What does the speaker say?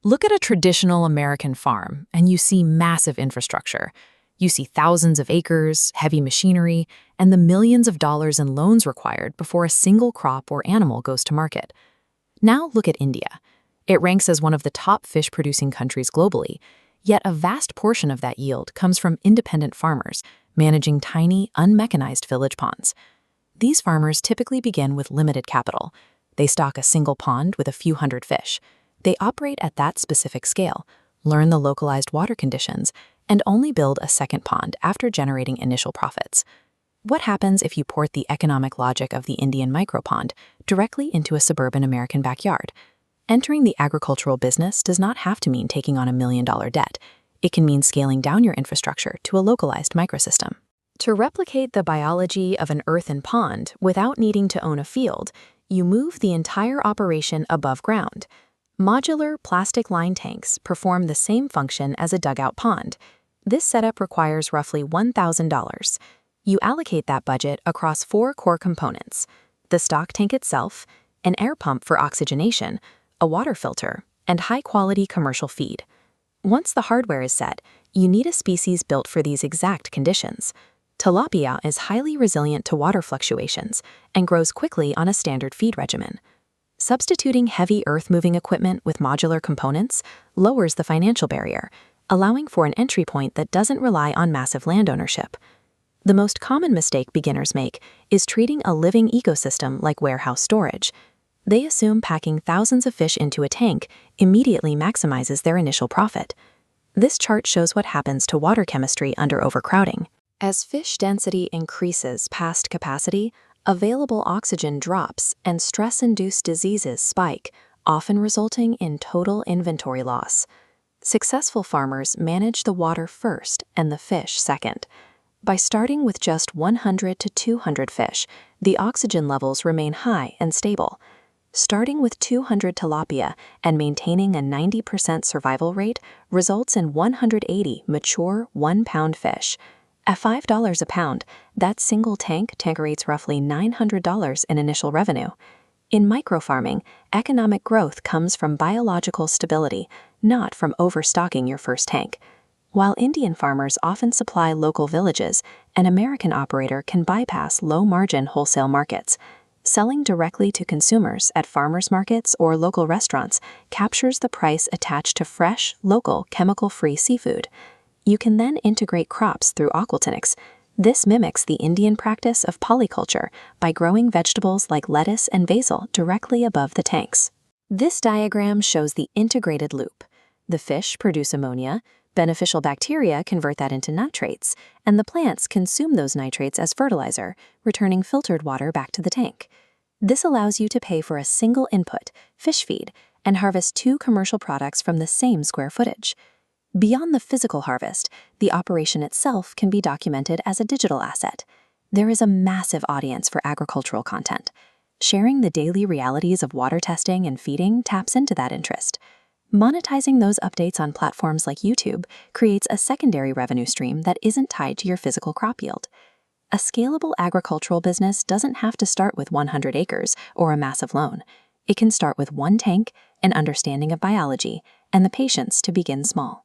Look at a traditional American farm, and you see massive infrastructure. You see thousands of acres, heavy machinery, and the millions of dollars in loans required before a single crop or animal goes to market. Now look at India. It ranks as one of the top fish-producing countries globally, yet a vast portion of that yield comes from independent farmers managing tiny, unmechanized village ponds. These farmers typically begin with limited capital. They stock a single pond with a few hundred fish. They operate at that specific scale, learn the localized water conditions, and only build a second pond after generating initial profits. What happens if you port the economic logic of the Indian micropond directly into a suburban American backyard? Entering the agricultural business does not have to mean taking on $1 million debt. It can mean scaling down your infrastructure to a localized microsystem. To replicate the biology of an earthen pond without needing to own a field, you move the entire operation above ground. Modular plastic line tanks perform the same function as a dugout pond. This setup requires roughly $1,000. You allocate that budget across 4 core components: the stock tank itself, an air pump for oxygenation, a water filter, and high-quality commercial feed. Once the hardware is set, you need a species built for these exact conditions. Tilapia is highly resilient to water fluctuations and grows quickly on a standard feed regimen. Substituting heavy earth-moving equipment with modular components lowers the financial barrier, allowing for an entry point that doesn't rely on massive land ownership. The most common mistake beginners make is treating a living ecosystem like warehouse storage. They assume packing thousands of fish into a tank immediately maximizes their initial profit. This chart shows what happens to water chemistry under overcrowding. As fish density increases past capacity, available oxygen drops and stress-induced diseases spike, often resulting in total inventory loss. Successful farmers manage the water first and the fish second. By starting with just 100 to 200 fish, the oxygen levels remain high and stable. Starting with 200 tilapia and maintaining a 90% survival rate results in 180 mature 1-pound fish. At $5 a pound, that single tank rates roughly $900 in initial revenue. In microfarming, economic growth comes from biological stability, not from overstocking your first tank. While Indian farmers often supply local villages, an American operator can bypass low-margin wholesale markets. Selling directly to consumers at farmers markets or local restaurants captures the price attached to fresh, local, chemical-free seafood. You can then integrate crops through aquaponics. This mimics the Indian practice of polyculture by growing vegetables like lettuce and basil directly above the tanks. This diagram shows the integrated loop. The fish produce ammonia, beneficial bacteria convert that into nitrates, and the plants consume those nitrates as fertilizer, returning filtered water back to the tank. This allows you to pay for a single input, fish feed, and harvest 2 commercial products from the same square footage. Beyond the physical harvest, the operation itself can be documented as a digital asset. There is a massive audience for agricultural content. Sharing the daily realities of water testing and feeding taps into that interest. Monetizing those updates on platforms like YouTube creates a secondary revenue stream that isn't tied to your physical crop yield. A scalable agricultural business doesn't have to start with 100 acres or a massive loan. It can start with 1 tank, an understanding of biology, and the patience to begin small.